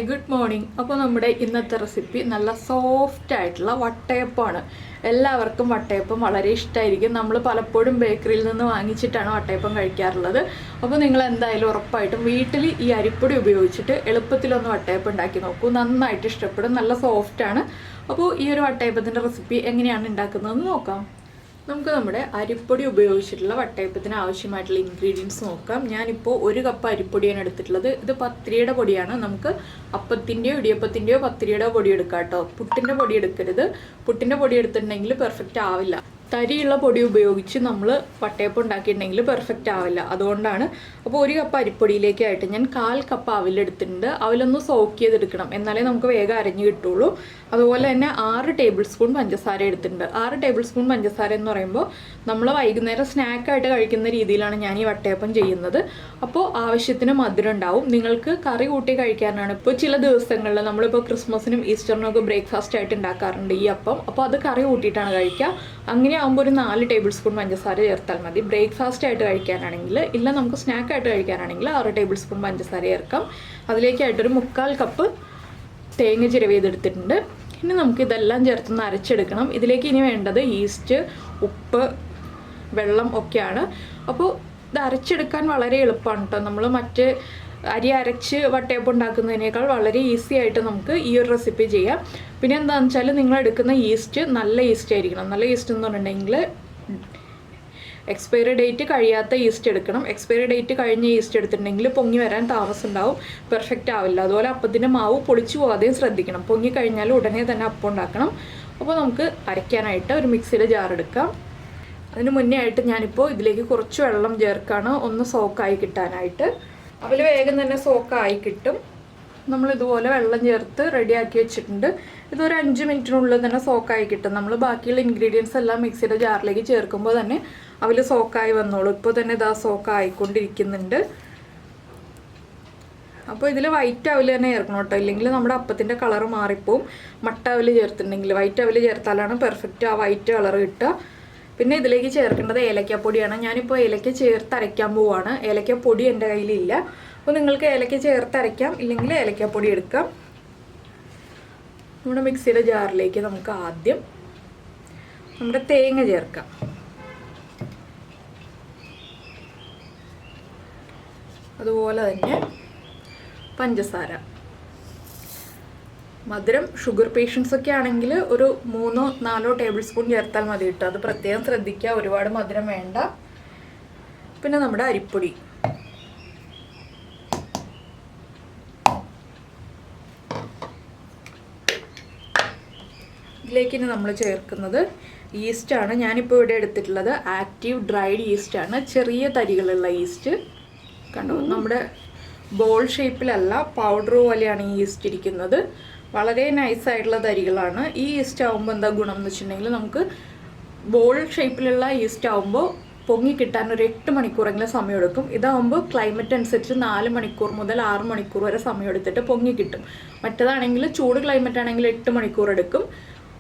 Hi good morning. അപ്പോൾ നമ്മുടെ ഇന്നത്തെ റെസിപ്പി നല്ല സോഫ്റ്റ് ആയിട്ടുള്ള വട്ടയപ്പമാണ്. എല്ലാവർക്കും വട്ടയപ്പം വളരെ ഇഷ്ടമായിരിക്കും. നമ്മൾ പലപ്പോഴും ബേക്കറിയിൽ നിന്ന് വാങ്ങിച്ചിട്ടാണ് വട്ടയപ്പം കഴിക്കാറുള്ളത്. അപ്പോൾ നിങ്ങൾ എന്തായാലും ഉറപ്പായിട്ടും വീട്ടിൽ ഈ അരിപ്പൊടി ഉപയോഗിച്ചിട്ട് എളുപ്പത്തിലൊന്ന് വട്ടയപ്പം ഉണ്ടാക്കി നോക്കൂ. നന്നായിട്ട് ഇഷ്ടപ്പെടും. നല്ല സോഫ്റ്റാണ്. അപ്പോൾ ഈ ഒരു വട്ടയപ്പത്തിൻ്റെ റെസിപ്പി എങ്ങനെയാണ് ഉണ്ടാക്കുന്നതെന്ന് നോക്കാം. നമുക്ക് നമ്മുടെ അരിപ്പൊടി ഉപയോഗിച്ചിട്ടുള്ള വട്ടയപ്പത്തിന് ആവശ്യമായിട്ടുള്ള ഇൻഗ്രീഡിയൻസ് നോക്കാം. ഞാനിപ്പോൾ 1 കപ്പ് അരിപ്പൊടിയാണ് എടുത്തിട്ടുള്ളത്. ഇത് പത്തിരിയുടെ പൊടിയാണ്. നമുക്ക് അപ്പത്തിൻ്റെയോ ഇടിയപ്പത്തിൻ്റെയോ പത്തിരിയുടെ പൊടി എടുക്കാം കേട്ടോ. പുട്ടിൻ്റെ പൊടി എടുക്കരുത്. പുട്ടിൻ്റെ പൊടി എടുത്തിട്ടുണ്ടെങ്കിൽ പെർഫെക്റ്റ് ആവില്ല. തരിയുള്ള പൊടി ഉപയോഗിച്ച് നമ്മൾ വട്ടയപ്പം ഉണ്ടാക്കിയിട്ടുണ്ടെങ്കിൽ പെർഫെക്റ്റ് ആവില്ല. അതുകൊണ്ടാണ്. അപ്പോൾ 1 കപ്പ് അരിപ്പൊടിയിലേക്കായിട്ട് ഞാൻ 1/4 കപ്പ് അവിലെടുത്തിട്ടുണ്ട്. അവിലൊന്ന് സോക്ക് ചെയ്തെടുക്കണം, എന്നാലേ നമുക്ക് വേഗം അരഞ്ഞ് കിട്ടുള്ളൂ. അതുപോലെ തന്നെ 6 ടേബിൾ സ്പൂൺ പഞ്ചസാര എടുത്തിട്ടുണ്ട്. 6 ടേബിൾ സ്പൂൺ പഞ്ചസാര എന്ന് പറയുമ്പോൾ നമ്മൾ വൈകുന്നേരം സ്നാക്കായിട്ട് കഴിക്കുന്ന രീതിയിലാണ് ഞാൻ ഈ വട്ടയപ്പം ചെയ്യുന്നത്. അപ്പോൾ ആവശ്യത്തിന് മധുരം ഉണ്ടാവും. നിങ്ങൾക്ക് കറി കൂട്ടി കഴിക്കാനാണ്. ഇപ്പോൾ ചില ദിവസങ്ങളിൽ നമ്മളിപ്പോൾ ക്രിസ്മസിനും ഈസ്റ്ററിനും ഒക്കെ ബ്രേക്ക്ഫാസ്റ്റ് ആയിട്ട് ഉണ്ടാക്കാറുണ്ട് ഈ അപ്പം. അപ്പോൾ അത് കറി കൂട്ടിയിട്ടാണ് കഴിക്കുക. അങ്ങനെ ആകുമ്പോൾ ഒരു 4 ടേബിൾ സ്പൂൺ പഞ്ചസാര ചേർത്താൽ മതി. ബ്രേക്ക്ഫാസ്റ്റ് ആയിട്ട് കഴിക്കാനാണെങ്കിൽ, ഇല്ല നമുക്ക് സ്നാക്കായിട്ട് കഴിക്കാനാണെങ്കിൽ 6 ടേബിൾ സ്പൂൺ പഞ്ചസാര ചേർക്കാം. അതിലേക്കായിട്ടൊരു 3/4 കപ്പ് തേങ്ങ ചിരവിയതെടുത്തിട്ടുണ്ട്. ഇനി നമുക്ക് ഇതെല്ലാം ചേർത്തൊന്ന് അരച്ചെടുക്കണം. ഇതിലേക്ക് ഇനി വേണ്ടത് ഈസ്റ്റ്, ഉപ്പ്, വെള്ളം ഒക്കെയാണ്. അപ്പോൾ ഇത് അരച്ചെടുക്കാൻ വളരെ എളുപ്പമാണ് കേട്ടോ. നമ്മൾ മറ്റ് അരി അരച്ച് വട്ടയപ്പം ഉണ്ടാക്കുന്നതിനേക്കാൾ വളരെ ഈസി ആയിട്ട് നമുക്ക് ഈ ഒരു റെസിപ്പി ചെയ്യാം. പിന്നെ എന്താണെന്ന് വെച്ചാൽ നിങ്ങൾ എടുക്കുന്ന ഈസ്റ്റ് നല്ല ഈസ്റ്റ് ആയിരിക്കണം. നല്ല ഈസ്റ്റ് എന്ന് പറഞ്ഞിട്ടുണ്ടെങ്കിൽ എക്സ്പയറി ഡേറ്റ് കഴിയാത്ത ഈസ്റ്റ് എടുക്കണം. എക്സ്പയറി ഡേറ്റ് കഴിഞ്ഞ ഈസ്റ്റ് എടുത്തിട്ടുണ്ടെങ്കിൽ പൊങ്ങി വരാൻ താമസം ഉണ്ടാവും, പെർഫെക്റ്റ് ആവില്ല. അതുപോലെ അപ്പത്തിൻ്റെ മാവ് പൊളിച്ചു പോകാതെയും ശ്രദ്ധിക്കണം. പൊങ്ങി കഴിഞ്ഞാൽ ഉടനെ തന്നെ അപ്പം ഉണ്ടാക്കണം. അപ്പോൾ നമുക്ക് അരയ്ക്കാനായിട്ട് ഒരു മിക്സിയുടെ ജാർ എടുക്കാം. അതിന് മുന്നേ ആയിട്ട് ഞാനിപ്പോൾ ഇതിലേക്ക് കുറച്ച് വെള്ളം ചേർക്കാണ്, ഒന്ന് സോക്കായി കിട്ടാനായിട്ട്. അതിൽ വേഗം തന്നെ സോക്കായി കിട്ടും. നമ്മളിതുപോലെ വെള്ളം ചേർത്ത് റെഡിയാക്കി വെച്ചിട്ടുണ്ട്. ഇതൊരു 5 മിനിറ്റിനുള്ളിൽ തന്നെ സോക്കായി കിട്ടും. നമ്മൾ ബാക്കിയുള്ള ഇൻഗ്രീഡിയൻസ് എല്ലാം മിക്സിയുടെ ജാറിലേക്ക് ചേർക്കുമ്പോൾ തന്നെ അതിൽ സോക്കായി വന്നോളൂ. ഇപ്പോൾ തന്നെ ഇതാ സോക്കായിക്കൊണ്ടിരിക്കുന്നുണ്ട്. അപ്പോൾ ഇതിൽ വൈറ്റ് അവൽ തന്നെ ചേർക്കണം കേട്ടോ, ഇല്ലെങ്കിൽ നമ്മുടെ അപ്പത്തിൻ്റെ കളറ് മാറിപ്പോവും. മട്ട അവൽ ചേർത്തിട്ടുണ്ടെങ്കിൽ, വൈറ്റ് അവൽ ചേർത്താലാണ് പെർഫെക്റ്റ് ആ വൈറ്റ് കളർ കിട്ടുക. പിന്നെ ഇതിലേക്ക് ചേർക്കേണ്ടത് ഏലക്കപ്പൊടിയാണ്. ഞാനിപ്പോൾ ഏലക്ക ചേർത്ത് അരയ്ക്കാൻ പോവുകയാണ്. ഏലക്കപ്പൊടി എൻ്റെ കയ്യിലില്ല. അപ്പോൾ നിങ്ങൾക്ക് ഏലക്ക ചേർത്ത് അരയ്ക്കാം, ഇല്ലെങ്കിൽ ഏലക്കപ്പൊടി എടുക്കാം. നമ്മുടെ മിക്സിയുടെ ജാറിലേക്ക് നമുക്ക് ആദ്യം നമ്മുടെ തേങ്ങ ചേർക്കാം. അതുപോലെ തന്നെ പഞ്ചസാര. മധുരം ഷുഗർ പേഷ്യൻസ് ഒക്കെ ആണെങ്കിൽ ഒരു 3-4 ടേബിൾ സ്പൂൺ ചേർത്താൽ മതി കേട്ടോ. അത് പ്രത്യേകം ശ്രദ്ധിക്കുക, ഒരുപാട് മധുരം വേണ്ട. പിന്നെ നമ്മുടെ അരിപ്പൊടി. ഇതിലേക്ക് ഇനി നമ്മൾ ചേർക്കുന്നത് ഈസ്റ്റാണ്. ഞാനിപ്പോൾ ഇവിടെ എടുത്തിട്ടുള്ളത് ആക്റ്റീവ് ഡ്രൈഡ് ഈസ്റ്റാണ്, ചെറിയ തരികളുള്ള ഈസ്റ്റ്. കണ്ടോ, നമ്മുടെ ബോൾ ഷേപ്പിലല്ല, പൗഡർ പോലെയാണ് ഈ ഈസ്റ്റ് ഇരിക്കുന്നത്. വളരെ നൈസായിട്ടുള്ള തരികളാണ്. ഈ ഈസ്റ്റ് ആകുമ്പോൾ എന്താ ഗുണം എന്ന് വെച്ചിട്ടുണ്ടെങ്കിൽ, നമുക്ക് ബോൾ ഷേപ്പിലുള്ള ഈസ്റ്റ് ആകുമ്പോൾ പൊങ്ങി കിട്ടാൻ ഒരു 8 മണിക്കൂറെങ്കിലും സമയമെടുക്കും. ഇതാകുമ്പോൾ ക്ലൈമറ്റ് അനുസരിച്ച് 4 മണിക്കൂർ മുതൽ 6 മണിക്കൂർ വരെ സമയമെടുത്തിട്ട് പൊങ്ങി കിട്ടും. മറ്റേതാണെങ്കിൽ ചൂട് ക്ലൈമറ്റ് ആണെങ്കിൽ 8 മണിക്കൂർ എടുക്കും,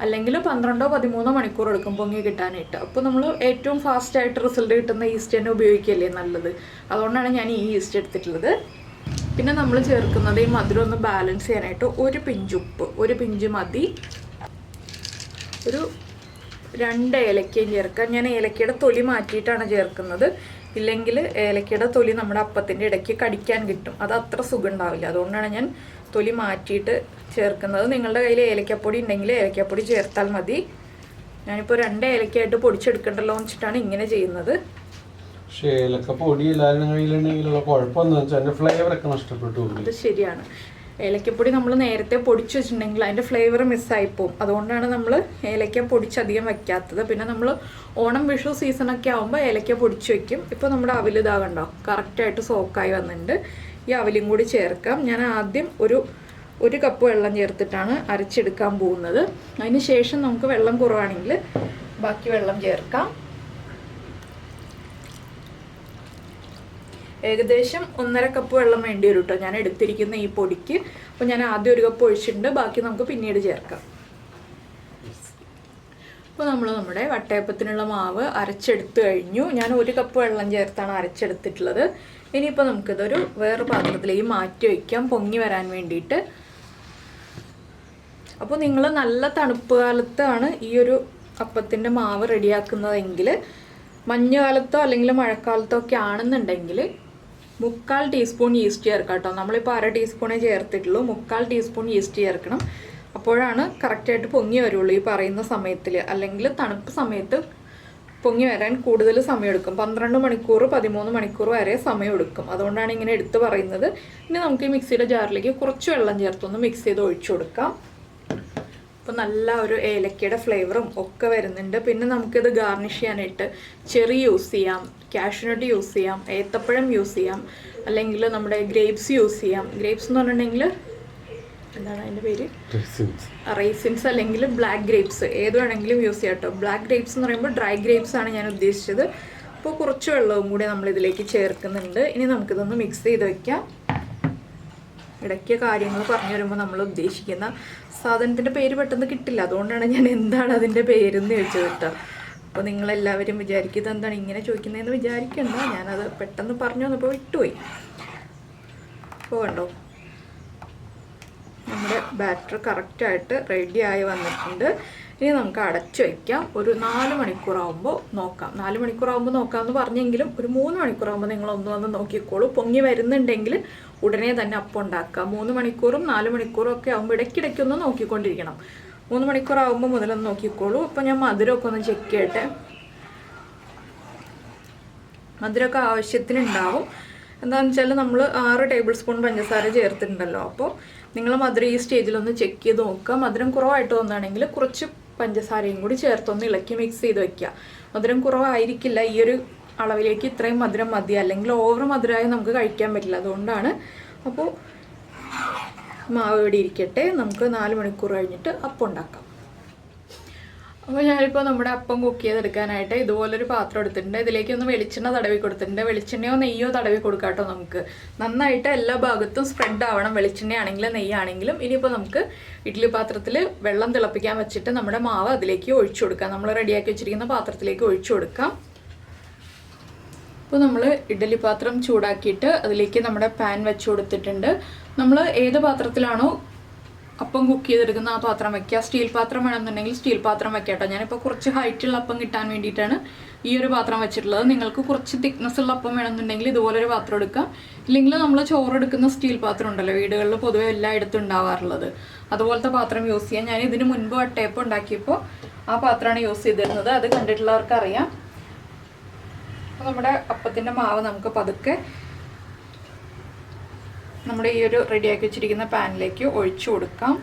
അല്ലെങ്കിൽ 12-13 മണിക്കൂർ എടുക്കും പൊങ്ങി കിട്ടാനായിട്ട്. അപ്പോൾ നമ്മൾ ഏറ്റവും ഫാസ്റ്റായിട്ട് റിസൾട്ട് കിട്ടുന്ന ഈസ്റ്റ് തന്നെ ഉപയോഗിക്കുകയല്ലേ നല്ലത്. അതുകൊണ്ടാണ് ഞാൻ ഈ ഈസ്റ്റ് എടുത്തിട്ടുള്ളത്. പിന്നെ നമ്മൾ ചേർക്കുന്നത് ഈ മധുരം ഒന്ന് ബാലൻസ് ചെയ്യാനായിട്ട് 1 പിഞ്ച് ഉപ്പ്, 1 പിഞ്ച് മതി. ഒരു 2 ഏലക്കയും ചേർക്കാം. ഞാൻ ഏലക്കയുടെ തൊലി മാറ്റിയിട്ടാണ് ചേർക്കുന്നത്, ഇല്ലെങ്കിൽ ഏലക്കയുടെ തൊലി നമ്മുടെ അപ്പത്തിൻ്റെ ഇടയ്ക്ക് കടിക്കാൻ കിട്ടും. അത് അത്ര സുഖം ഉണ്ടാവില്ല. അതുകൊണ്ടാണ് ഞാൻ തൊലി മാറ്റിയിട്ട് ചേർക്കുന്നത്. നിങ്ങളുടെ കയ്യിൽ ഏലക്കപ്പൊടി ഉണ്ടെങ്കിൽ ഏലക്കപ്പൊടി ചേർത്താൽ മതി. ഞാനിപ്പോൾ 2 ഏലക്കയായിട്ട് പൊടിച്ചെടുക്കണ്ടല്ലോ എന്ന് വെച്ചിട്ടാണ് ഇങ്ങനെ ചെയ്യുന്നത്. അത് ശരിയാണ്. ഏലക്കപ്പൊടി നമ്മൾ നേരത്തെ പൊടിച്ചു വെച്ചിട്ടുണ്ടെങ്കിൽ അതിൻ്റെ ഫ്ലേവർ മിസ്സായിപ്പോവും. അതുകൊണ്ടാണ് നമ്മൾ ഏലക്ക പൊടിച്ചധികം വെക്കാത്തത്. പിന്നെ നമ്മൾ ഓണം വിഷു സീസണൊക്കെ ആകുമ്പോൾ ഏലക്ക പൊടിച്ച് വെക്കും. ഇപ്പോൾ നമ്മുടെ അവിൽ ഇതാകണ്ടോ കറക്റ്റായിട്ട് സോക്കായി വന്നിട്ടുണ്ട്. ഈ അവിലും കൂടി ചേർക്കാം. ഞാൻ ആദ്യം ഒരു കപ്പ് വെള്ളം ചേർത്തിട്ടാണ് അരച്ചെടുക്കാൻ പോകുന്നത്. അതിന് ശേഷം നമുക്ക് വെള്ളം കുറവാണെങ്കിൽ ബാക്കി വെള്ളം ചേർക്കാം. ഏകദേശം 1.5 കപ്പ് വെള്ളം വേണ്ടി വരും കേട്ടോ ഞാൻ എടുത്തിരിക്കുന്ന ഈ പൊടിക്ക്. അപ്പോൾ ഞാൻ ആദ്യം 1 കപ്പ് ഒഴിച്ചിട്ടുണ്ട്, ബാക്കി നമുക്ക് പിന്നീട് ചേർക്കാം. അപ്പോൾ നമ്മൾ നമ്മുടെ വട്ടയപ്പത്തിനുള്ള മാവ് അരച്ചെടുത്ത് കഴിഞ്ഞു. ഞാൻ 1 കപ്പ് വെള്ളം ചേർത്താണ് അരച്ചെടുത്തിട്ടുള്ളത്. ഇനിയിപ്പോൾ നമുക്കിതൊരു വേറെ പാത്രത്തിലേക്ക് മാറ്റി വയ്ക്കാം പൊങ്ങി വരാൻ വേണ്ടിയിട്ട്. അപ്പോൾ നിങ്ങൾ നല്ല തണുപ്പ് കാലത്താണ് ഈ ഒരു അപ്പത്തിൻ്റെ മാവ് റെഡിയാക്കുന്നതെങ്കിൽ, മഞ്ഞുകാലത്തോ അല്ലെങ്കിൽ മഴക്കാലത്തോ ഒക്കെ ആണെന്നുണ്ടെങ്കിൽ 3/4 ടീസ്പൂൺ ഈസ്റ്റ് ചേർക്കാം കേട്ടോ. നമ്മളിപ്പോൾ 1/2 ടീസ്പൂണേ ചേർത്തിട്ടുള്ളൂ. 3/4 ടീസ്പൂൺ ഈസ്റ്റ് ചേർക്കണം. അപ്പോഴാണ് കറക്റ്റായിട്ട് പൊങ്ങി വരുള്ളൂ ഈ പറയുന്ന സമയത്തിൽ. അല്ലെങ്കിൽ തണുപ്പ് സമയത്ത് പൊങ്ങി വരാൻ കൂടുതൽ സമയമെടുക്കും. 12 മണിക്കൂർ 13 മണിക്കൂർ വരെ സമയമെടുക്കും. അതുകൊണ്ടാണ് ഇങ്ങനെ എടുത്ത് പറയുന്നത്. ഇനി നമുക്ക് ഈ മിക്സിയുടെ ജാറിലേക്ക് കുറച്ച് വെള്ളം ചേർത്തൊന്ന് മിക്സ് ചെയ്ത് ഒഴിച്ചു കൊടുക്കാം. അപ്പോൾ നല്ല ഒരു ഏലക്കയുടെ ഫ്ലേവറും ഒക്കെ വരുന്നുണ്ട്. പിന്നെ നമുക്കിത് ഗാർണിഷ് ചെയ്യാനായിട്ട് ചെറി യൂസ് ചെയ്യാം, കാഷ്യൂനട്ട് യൂസ് ചെയ്യാം, ഏത്തപ്പഴം യൂസ് ചെയ്യാം, അല്ലെങ്കിൽ നമ്മുടെ ഗ്രേപ്സ് യൂസ് ചെയ്യാം. ഗ്രേപ്സ് എന്ന് പറഞ്ഞിട്ടുണ്ടെങ്കിൽ എന്താണ് അതിൻ്റെ പേര്, റൈസിൻസ് അല്ലെങ്കിൽ ബ്ലാക്ക് ഗ്രേപ്സ്, ഏത് വേണമെങ്കിലും യൂസ് ചെയ്യാം കേട്ടോ. ബ്ലാക്ക് ഗ്രേപ്സ് എന്ന് പറയുമ്പോൾ ഡ്രൈ ഗ്രേപ്സ് ആണ് ഞാൻ ഉദ്ദേശിച്ചത്. അപ്പോൾ കുറച്ച് വെള്ളവും കൂടി നമ്മളിതിലേക്ക് ചേർക്കുന്നുണ്ട്. ഇനി നമുക്കിതൊന്ന് മിക്സ് ചെയ്ത് വയ്ക്കാം. ഇടയ്ക്ക് കാര്യങ്ങൾ പറഞ്ഞു വരുമ്പോൾ നമ്മൾ ഉദ്ദേശിക്കുന്ന സാധനത്തിൻ്റെ പേര് പെട്ടെന്ന് കിട്ടില്ല. അതുകൊണ്ടാണ് ഞാൻ എന്താണ് അതിൻ്റെ പേരെന്ന് ചോദിച്ചത് കേട്ടോ. അപ്പോൾ നിങ്ങളെല്ലാവരും വിചാരിക്കും ഇതെന്താണ് ഇങ്ങനെ ചോദിക്കുന്നതെന്ന് വിചാരിക്കണ്ട. ഞാനത് പെട്ടെന്ന് പറഞ്ഞു വന്നപ്പോൾ വിട്ടുപോയി. അപ്പോൾ കണ്ടോ, നമ്മുടെ ബാറ്റർ കറക്റ്റായിട്ട് റെഡിയായി വന്നിട്ടുണ്ട്. ഇനി നമുക്ക് അടച്ചു വയ്ക്കാം. ഒരു 4 മണിക്കൂറാകുമ്പോൾ നോക്കാം. 4 മണിക്കൂറാകുമ്പോൾ നോക്കാമെന്ന് പറഞ്ഞെങ്കിലും ഒരു 3 മണിക്കൂറാകുമ്പോൾ നിങ്ങളൊന്ന് വന്ന് നോക്കിക്കോളൂ. പൊങ്ങി വരുന്നുണ്ടെങ്കിൽ ഉടനെ തന്നെ അപ്പം ഉണ്ടാക്കാം. 3 മണിക്കൂറും 4 മണിക്കൂറും ഒക്കെ ആകുമ്പോൾ ഇടയ്ക്കിടയ്ക്കൊന്ന് നോക്കിക്കൊണ്ടിരിക്കണം. 3 മണിക്കൂറാകുമ്പോൾ മുതലൊന്ന് നോക്കിക്കോളൂ. അപ്പോൾ ഞാൻ മധുരമൊക്കെ ഒന്ന് ചെക്ക് ചെയ്യട്ടെ. മധുരമൊക്കെ ആവശ്യത്തിനുണ്ടാവും. എന്താണെന്ന് വെച്ചാൽ നമ്മൾ 6 ടേബിൾ സ്പൂൺ പഞ്ചസാര ചേർത്തിട്ടുണ്ടല്ലോ. അപ്പോൾ നിങ്ങൾ മധുരം ഈ സ്റ്റേജിലൊന്ന് ചെക്ക് ചെയ്ത് നോക്കുക. മധുരം കുറവായിട്ട് തോന്നുകയാണെങ്കിൽ കുറച്ച് പഞ്ചസാരയും കൂടി ചേർത്തൊന്ന് ഇളക്കി മിക്സ് ചെയ്ത് വയ്ക്കുക. മധുരം കുറവായിരിക്കില്ല, ഈ ഒരു അളവിലേക്ക് ഇത്രയും മധുരം മതി, അല്ലെങ്കിൽ ഓവർ മധുരമായി നമുക്ക് കഴിക്കാൻ പറ്റില്ല. അതുകൊണ്ടാണ്. അപ്പോൾ മാവ് ഇവിടെ ഇരിക്കട്ടെ, നമുക്ക് 4 മണിക്കൂർ കഴിഞ്ഞിട്ട് അപ്പം ഉണ്ടാക്കാം. അപ്പോൾ ഞാനിപ്പോൾ നമ്മുടെ അപ്പം കുക്ക് ചെയ്തെടുക്കാനായിട്ട് ഇതുപോലൊരു പാത്രം എടുത്തിട്ടുണ്ട്. ഇതിലേക്ക് ഒന്ന് വെളിച്ചെണ്ണ തടവി കൊടുത്തിട്ടുണ്ട്. വെളിച്ചെണ്ണയോ നെയ്യോ തടവി കൊടുക്കാം കേട്ടോ. നമുക്ക് നന്നായിട്ട് എല്ലാ ഭാഗത്തും സ്പ്രെഡ് ആവണം, വെളിച്ചെണ്ണയാണെങ്കിലും നെയ്യാണെങ്കിലും. ഇനിയിപ്പോൾ നമുക്ക് ഇഡ്ഡലി പാത്രത്തിൽ വെള്ളം തിളപ്പിക്കാൻ വെച്ചിട്ട് നമ്മുടെ മാവ് അതിലേക്ക് ഒഴിച്ചു കൊടുക്കാം. നമ്മൾ റെഡിയാക്കി വെച്ചിരിക്കുന്ന പാത്രത്തിലേക്ക് ഒഴിച്ചു കൊടുക്കാം. അപ്പോൾ നമ്മൾ ഇഡ്ഡലി പാത്രം ചൂടാക്കിയിട്ട് അതിലേക്ക് നമ്മുടെ പാൻ വെച്ച് കൊടുത്തിട്ടുണ്ട്. നമ്മൾ ഏത് പാത്രത്തിലാണോ അപ്പം കുക്ക് ചെയ്തെടുക്കുന്ന ആ പാത്രം വയ്ക്കുക. സ്റ്റീൽ പാത്രം വേണമെന്നുണ്ടെങ്കിൽ സ്റ്റീൽ പാത്രം വയ്ക്കാം കേട്ടോ. ഞാനിപ്പോൾ കുറച്ച് ഹൈറ്റുള്ള അപ്പം കിട്ടാൻ വേണ്ടിയിട്ടാണ് ഈ ഒരു പാത്രം വെച്ചിട്ടുള്ളത്. നിങ്ങൾക്ക് കുറച്ച് തിക്നെസ് ഉള്ള അപ്പം വേണമെന്നുണ്ടെങ്കിൽ ഇതുപോലൊരു പാത്രം എടുക്കാം. ഇല്ലെങ്കിൽ നമ്മൾ ചോറെടുക്കുന്ന സ്റ്റീൽ പാത്രം ഉണ്ടല്ലോ, വീടുകളിൽ പൊതുവെ എല്ലായിടത്തും ഉണ്ടാവാറുള്ളത്, അതുപോലത്തെ പാത്രം യൂസ് ചെയ്യാം. ഞാൻ ഇതിന് മുൻപ് വട്ടയപ്പം ഉണ്ടാക്കിയപ്പോൾ ആ പാത്രമാണ് യൂസ് ചെയ്തിരുന്നത്. അത് കണ്ടിട്ടുള്ളവർക്ക് അറിയാം. അപ്പോൾ നമ്മുടെ അപ്പത്തിൻ്റെ മാവ് നമുക്ക് പതുക്കെ നമ്മുടെ ഈ ഒരു റെഡിയാക്കി വെച്ചിരിക്കുന്ന പാനിലേക്ക് ഒഴിച്ചു കൊടുക്കാം.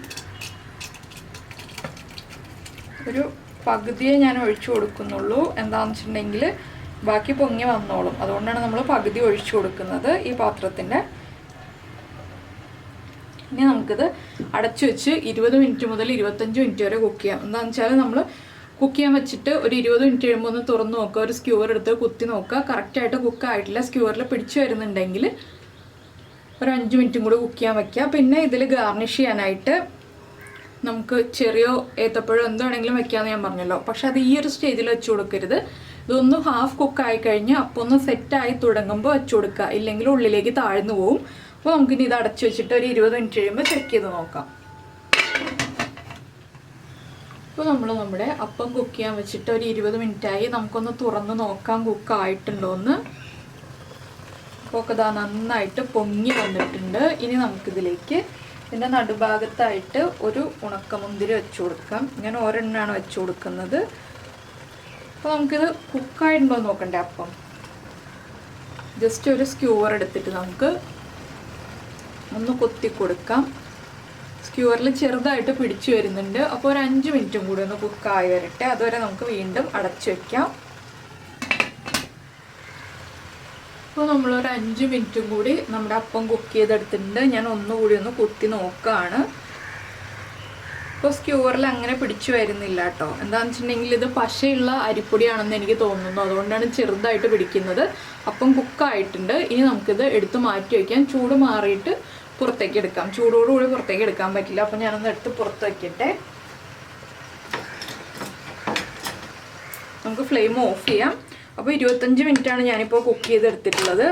ഒരു പകുതിയെ ഞാൻ ഒഴിച്ചു കൊടുക്കുന്നുള്ളൂ. എന്താണെന്ന് വെച്ചിട്ടുണ്ടെങ്കിൽ ബാക്കി പൊങ്ങി വന്നോളും. അതുകൊണ്ടാണ് നമ്മൾ പകുതി ഒഴിച്ചു കൊടുക്കുന്നത് ഈ പാത്രത്തിൻ്റെ. ഇനി നമുക്കിത് അടച്ചു വെച്ച് 20 മിനിറ്റ് മുതൽ 25 മിനിറ്റ് വരെ കുക്ക് ചെയ്യാം. എന്താണെന്ന് വെച്ചാൽ നമ്മൾ കുക്ക് ചെയ്യാൻ വെച്ചിട്ട് ഒരു 20 മിനിറ്റ് കഴിയുമ്പോൾ ഒന്ന് തുറന്ന് നോക്കുക. ഒരു സ്ക്യൂവർ എടുത്ത് കുത്തി നോക്കുക. കറക്റ്റായിട്ട് കുക്കായിട്ടില്ല, സ്ക്യൂവറിൽ പിടിച്ചു വരുന്നുണ്ടെങ്കിൽ ഒരു 5 മിനിറ്റും കൂടി കുക്ക് ചെയ്യാൻ വയ്ക്കുക. പിന്നെ ഇതിൽ ഗാർണിഷ് ചെയ്യാനായിട്ട് നമുക്ക് ചെറിയോ ഏത്തപ്പഴോ എന്താണെങ്കിലും വെക്കാമെന്ന് ഞാൻ പറഞ്ഞല്ലോ. പക്ഷെ അത് ഈ ഒരു സ്റ്റേജിൽ വെച്ച് കൊടുക്കരുത്. ഇതൊന്ന് ഹാഫ് കുക്കായി കഴിഞ്ഞ് അപ്പോൾ ഒന്ന് സെറ്റായി തുടങ്ങുമ്പോൾ വെച്ച് കൊടുക്കുക. ഇല്ലെങ്കിൽ ഉള്ളിലേക്ക് താഴ്ന്നു പോവും. അപ്പോൾ നമുക്കിനി ഇത് അടച്ചു വെച്ചിട്ട് ഒരു 20 മിനിറ്റ് കഴിയുമ്പോൾ ചെക്ക് ചെയ്ത് നോക്കാം. ഇപ്പോൾ നമ്മൾ നമ്മുടെ അപ്പം കുക്ക് ചെയ്യാൻ വെച്ചിട്ട് ഒരു 20 മിനിറ്റായി. നമുക്കൊന്ന് തുറന്ന് നോക്കാം കുക്കായിട്ടുണ്ടോ എന്ന്. അപ്പോൾ ഇതാ നന്നായിട്ട് പൊങ്ങി വന്നിട്ടുണ്ട്. ഇനി നമുക്കിതിലേക്ക് ഇതിൻ്റെ നടുഭാഗത്തായിട്ട് ഒരു ഉണക്കമുന്തിരി വെച്ച് കൊടുക്കാം. ഇങ്ങനെ ഒരെണ്ണമാണ് വെച്ച് കൊടുക്കുന്നത്. അപ്പോൾ നമുക്കിത് കുക്കായിട്ടുണ്ടോ നോക്കണ്ടേ അപ്പം. ജസ്റ്റ് ഒരു സ്ക്യൂവർ എടുത്തിട്ട് നമുക്ക് ഒന്ന് കൊത്തി കൊടുക്കാം. സ്ക്യൂവറിൽ ചെറുതായിട്ട് പിടിച്ചു വരുന്നുണ്ട്. അപ്പോൾ ഒരു 5 മിനിറ്റും കൂടി ഒന്ന് കുക്കായി വരട്ടെ. അതുവരെ നമുക്ക് വീണ്ടും അടച്ചു വയ്ക്കാം. അപ്പോൾ നമ്മളൊരു 5 മിനിറ്റും കൂടി നമ്മുടെ അപ്പം കുക്ക് ചെയ്തെടുത്തിട്ടുണ്ട്. ഞാൻ ഒന്നുകൂടി ഒന്ന് കുത്തി നോക്കുകയാണ്. ഇപ്പോൾ സ്ക്യൂവറിൽ അങ്ങനെ പിടിച്ചു വരുന്നില്ല കേട്ടോ. എന്താണെന്ന് വെച്ചിട്ടുണ്ടെങ്കിൽ ഇത് പശയുള്ള അരിപ്പൊടിയാണെന്ന് എനിക്ക് തോന്നുന്നു. അതുകൊണ്ടാണ് ചെറുതായിട്ട് പിടിക്കുന്നത്. അപ്പം കുക്കായിട്ടുണ്ട്. ഇനി നമുക്കിത് എടുത്ത് മാറ്റി വയ്ക്കാം. ചൂട് മാറിയിട്ട് പുറത്തേക്ക് എടുക്കാം. ചൂടോടുകൂടി പുറത്തേക്ക് എടുക്കാൻ പറ്റില്ല. അപ്പം ഞാനൊന്ന് എടുത്ത് പുറത്ത് വയ്ക്കട്ടെ. നമുക്ക് ഫ്ലെയിം ഓഫ് ചെയ്യാം. അപ്പോൾ 25 മിനിറ്റാണ് ഞാനിപ്പോൾ കുക്ക് ചെയ്തെടുത്തിട്ടുള്ളത്.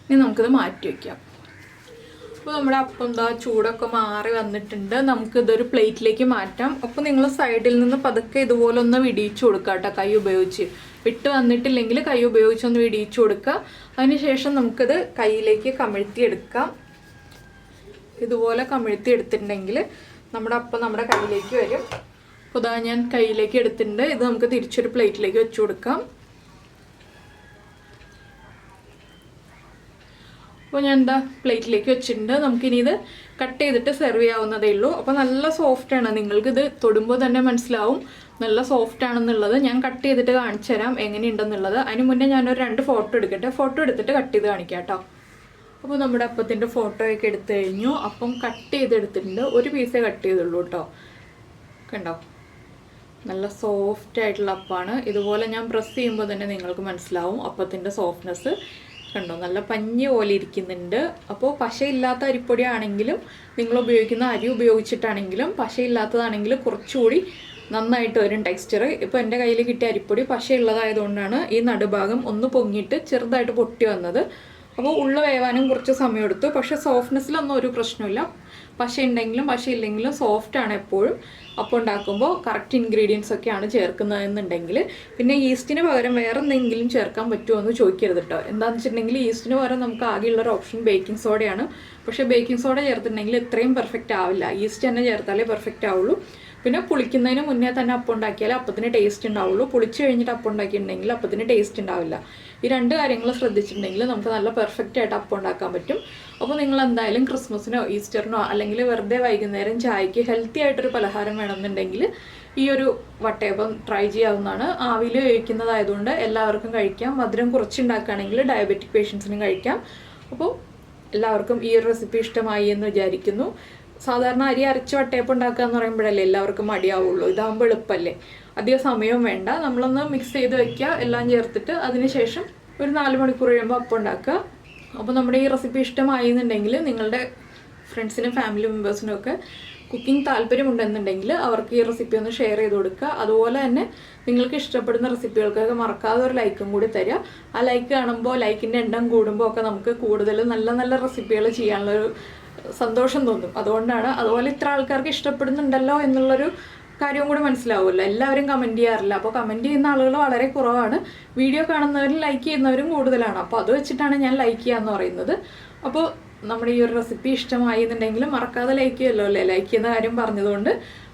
ഇനി നമുക്കിത് മാറ്റി വയ്ക്കാം. അപ്പോൾ അപ്പോൾ നമ്മുടെ അപ്പം എന്താ ചൂടൊക്കെ മാറി വന്നിട്ടുണ്ട്. നമുക്കിതൊരു പ്ലേറ്റിലേക്ക് മാറ്റാം. അപ്പോൾ നിങ്ങൾ സൈഡിൽ നിന്ന് പതുക്കെ ഇതുപോലെ ഒന്ന് വിടിയിച്ചു കൊടുക്കുക കേട്ടോ, കൈ ഉപയോഗിച്ച്. വിട്ട് വന്നിട്ടില്ലെങ്കിൽ കൈ ഉപയോഗിച്ചൊന്ന് വിടിയിച്ചു കൊടുക്കുക. അതിനുശേഷം നമുക്കിത് കയ്യിലേക്ക് കമിഴ്ത്തിയെടുക്കാം. ഇതുപോലെ കമിഴ്ത്തി എടുത്തിട്ടുണ്ടെങ്കിൽ നമ്മുടെ അപ്പം നമ്മുടെ കയ്യിലേക്ക് വരും. അപ്പോൾ ഇതാ ഞാൻ കയ്യിലേക്ക് എടുത്തിട്ടുണ്ട്. ഇത് നമുക്ക് തിരിച്ചൊരു പ്ലേറ്റിലേക്ക് വെച്ച് കൊടുക്കാം. അപ്പോൾ ഞാൻ എന്താ പ്ലേറ്റിലേക്ക് വെച്ചിട്ടുണ്ട്. നമുക്കിനി ഇത് കട്ട് ചെയ്തിട്ട് സെർവ് ചെയ്യാവുന്നതേ ഉള്ളൂ. അപ്പോൾ നല്ല സോഫ്റ്റാണ്, നിങ്ങൾക്കിത് തൊടുമ്പോൾ തന്നെ മനസ്സിലാവും നല്ല സോഫ്റ്റ് ആണെന്നുള്ളത്. ഞാൻ കട്ട് ചെയ്തിട്ട് കാണിച്ചു തരാം എങ്ങനെയുണ്ടെന്നുള്ളത്. അതിന് മുന്നേ ഞാനൊരു 2 ഫോട്ടോ എടുക്കട്ടെ. ഫോട്ടോ എടുത്തിട്ട് കട്ട് ചെയ്ത് കാണിക്കാം കേട്ടോ. അപ്പോൾ നമ്മുടെ അപ്പത്തിൻ്റെ ഫോട്ടോയൊക്കെ എടുത്തു കഴിഞ്ഞു. അപ്പം കട്ട് ചെയ്തെടുത്തിട്ടുണ്ട്. ഒരു പീസേ കട്ട് ചെയ്തുള്ളൂ കേട്ടോ. കണ്ടോ, നല്ല സോഫ്റ്റ് ആയിട്ടുള്ള അപ്പമാണ്. ഇതുപോലെ ഞാൻ പ്രസ് ചെയ്യുമ്പോൾ തന്നെ നിങ്ങൾക്ക് മനസ്സിലാവും അപ്പത്തിൻ്റെ സോഫ്റ്റ്നെസ്. കണ്ടോ, നല്ല പഞ്ഞി പോലെ ഇരിക്കുന്നുണ്ട്. അപ്പോൾ പശയില്ലാത്ത അരിപ്പൊടി ആണെങ്കിലും നിങ്ങൾ ഉപയോഗിക്കുന്ന അരി ഉപയോഗിച്ചിട്ടാണെങ്കിലും പശയില്ലാത്തതാണെങ്കിൽ കുറച്ചുകൂടി നന്നായിട്ട് വരും ടെക്സ്ചർ. ഇപ്പോൾ എൻ്റെ കയ്യിൽ കിട്ടിയ അരിപ്പൊടി പശയുള്ളതായതുകൊണ്ടാണ് ഈ നടുഭാഗം ഒന്ന് പൊങ്ങിയിട്ട് ചെറുതായിട്ട് പൊട്ടി വന്നത്. അപ്പോൾ ഉള്ള വേവാനും കുറച്ച് സമയം എടുത്തു. പക്ഷേ സോഫ്റ്റ്നെസ്സിലൊന്നും ഒരു പ്രശ്നമില്ല. പശ ഉണ്ടെങ്കിലും പശ ഇല്ലെങ്കിലും സോഫ്റ്റാണ് എപ്പോഴും. അപ്പം ഉണ്ടാക്കുമ്പോൾ കറക്റ്റ് ഇൻഗ്രീഡിയൻസ് ഒക്കെയാണ് ചേർക്കുന്നതെന്നുണ്ടെങ്കിൽ. പിന്നെ ഈസ്റ്റിന് പകരം വേറെ എന്തെങ്കിലും ചേർക്കാൻ പറ്റുമോ എന്ന് ചോദിക്കരുത് കേട്ടോ. എന്താണെന്ന് വെച്ചിട്ടുണ്ടെങ്കിൽ ഈസ്റ്റിന് പകരം നമുക്ക് ആകെയുള്ളൊരു ഓപ്ഷൻ ബേക്കിംഗ് സോഡയാണ്. പക്ഷേ ബേക്കിംഗ് സോഡ ചേർത്തിട്ടുണ്ടെങ്കിൽ ഇത്രയും പെർഫെക്റ്റ് ആവില്ല. ഈസ്റ്റ് തന്നെ ചേർത്താലേ പെർഫെക്റ്റ് ആവുള്ളൂ. പിന്നെ പുളിക്കുന്നതിന് മുന്നേ തന്നെ അപ്പം ഉണ്ടാക്കിയാൽ അപ്പത്തിന് ടേസ്റ്റ് ഉണ്ടാവുള്ളൂ. പുളിച്ച് കഴിഞ്ഞിട്ട് അപ്പം ഉണ്ടാക്കിയിട്ടുണ്ടെങ്കിൽ അപ്പത്തിന് ടേസ്റ്റ് ഉണ്ടാവില്ല. ഈ 2 കാര്യങ്ങൾ ശ്രദ്ധിച്ചിട്ടുണ്ടെങ്കിൽ നമുക്ക് നല്ല പെർഫെക്റ്റ് ആയിട്ട് അപ്പം ഉണ്ടാക്കാൻ പറ്റും. അപ്പോൾ നിങ്ങൾ എന്തായാലും ക്രിസ്മസിനോ ഈസ്റ്ററിനോ അല്ലെങ്കിൽ വെറുതെ വൈകുന്നേരം ചായക്ക് ഹെൽത്തി ആയിട്ടൊരു പലഹാരം വേണമെന്നുണ്ടെങ്കിൽ ഈ ഒരു വട്ടയപ്പം ട്രൈ ചെയ്യാവുന്നതാണ്. ആവിയിൽ വേവിക്കുന്നതായതുകൊണ്ട് എല്ലാവർക്കും കഴിക്കാം. മധുരം കുറച്ചുണ്ടാക്കുകയാണെങ്കിൽ ഡയബറ്റിക് പേഷ്യൻസിനും കഴിക്കാം. അപ്പോൾ എല്ലാവർക്കും ഈ ഒരു റെസിപ്പി ഇഷ്ടമായി എന്ന് വിചാരിക്കുന്നു. സാധാരണ അരി അരച്ച് വട്ടയപ്പം ഉണ്ടാക്കുക എന്ന് പറയുമ്പോഴല്ലേ എല്ലാവർക്കും മടിയാവുള്ളൂ. ഇതാകുമ്പോൾ എളുപ്പമല്ലേ, അധികം സമയവും വേണ്ട. നമ്മളൊന്ന് മിക്സ് ചെയ്ത് വെക്കുക എല്ലാം ചേർത്തിട്ട്. അതിനുശേഷം ഒരു 4 മണിക്കൂർ കഴിയുമ്പോൾ അപ്പം ഉണ്ടാക്കുക. അപ്പോൾ നമ്മുടെ ഈ റെസിപ്പി ഇഷ്ടമായി എന്നുണ്ടെങ്കിൽ നിങ്ങളുടെ ഫ്രണ്ട്സിനും ഫാമിലി മെമ്പേഴ്സിനും ഒക്കെ കുക്കിംഗ് താല്പര്യമുണ്ടെന്നുണ്ടെങ്കിൽ അവർക്ക് ഈ റെസിപ്പി ഒന്ന് ഷെയർ ചെയ്ത് കൊടുക്കുക. അതുപോലെ തന്നെ നിങ്ങൾക്ക് ഇഷ്ടപ്പെടുന്ന റെസിപ്പികൾക്കൊക്കെ മറക്കാതെ ഒരു ലൈക്കും കൂടി തരിക. ആ ലൈക്ക് കാണുമ്പോൾ ലൈക്കിൻ്റെ എണ്ണം കൂടുമ്പോൾ ഒക്കെ നമുക്ക് കൂടുതൽ നല്ല നല്ല റെസിപ്പികൾ ചെയ്യാനുള്ളൊരു സന്തോഷം തോന്നും. അതുകൊണ്ടാണ്. അതുപോലെ ഇത്ര ആൾക്കാർക്ക് ഇഷ്ടപ്പെടുന്നുണ്ടല്ലോ എന്നുള്ളൊരു കാര്യവും കൂടി മനസ്സിലാവുമല്ലോ. എല്ലാവരും കമൻറ്റ് ചെയ്യാറില്ല. അപ്പോൾ കമൻറ്റ് ചെയ്യുന്ന ആളുകൾ വളരെ കുറവാണ്. വീഡിയോ കാണുന്നവരും ലൈക്ക് ചെയ്യുന്നവരും കൂടുതലാണ്. അപ്പോൾ അത് വെച്ചിട്ടാണ് ഞാൻ ലൈക്ക് ചെയ്യാമെന്ന് പറയുന്നത്. അപ്പോൾ നമ്മുടെ ഈ ഒരു റെസിപ്പി ഇഷ്ടമായി എന്നുണ്ടെങ്കിൽ മറക്കാതെ ലൈക്ക് ചെയ്യുമല്ലോ അല്ലേ, ലൈക്ക് ചെയ്യുന്ന കാര്യം പറഞ്ഞതുകൊണ്ട്.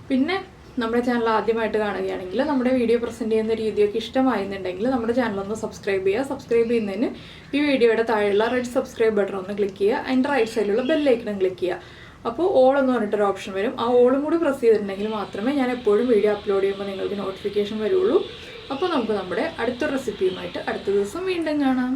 പിന്നെ നമ്മുടെ ചാനൽ ആദ്യമായിട്ട് കാണുകയാണെങ്കിൽ നമ്മുടെ വീഡിയോ പ്രസൻറ്റ് ചെയ്യുന്ന രീതിയൊക്കെ ഇഷ്ടമായിരുന്നുണ്ടെങ്കിൽ നമ്മുടെ ചാനലൊന്ന് സബ്സ്ക്രൈബ് ചെയ്യുക. സബ്സ്ക്രൈബ് ചെയ്യുന്നതിന് ഈ വീഡിയോയുടെ താഴെയുള്ള റെഡ് സബ്സ്ക്രൈബ് ബട്ടൺ ഒന്ന് ക്ലിക്ക് ചെയ്യുക. അതിൻ്റെ റൈറ്റ് സൈഡിലുള്ള ബെല്ലൈക്കണും ക്ലിക്ക് ചെയ്യുക. അപ്പോൾ ഓൾ എന്ന് പറഞ്ഞിട്ടൊരു ഓപ്ഷൻ വരും. ആ ഓളും കൂടി പ്രസ് ചെയ്തിട്ടുണ്ടെങ്കിൽ മാത്രമേ ഞാൻ എപ്പോഴും വീഡിയോ അപ്ലോഡ് ചെയ്യുമ്പോൾ നിങ്ങൾക്ക് നോട്ടിഫിക്കേഷൻ വരുള്ളൂ. അപ്പോൾ നമുക്ക് നമ്മുടെ അടുത്ത റെസിപ്പിയുമായിട്ട് അടുത്ത ദിവസം വീണ്ടും കാണാം.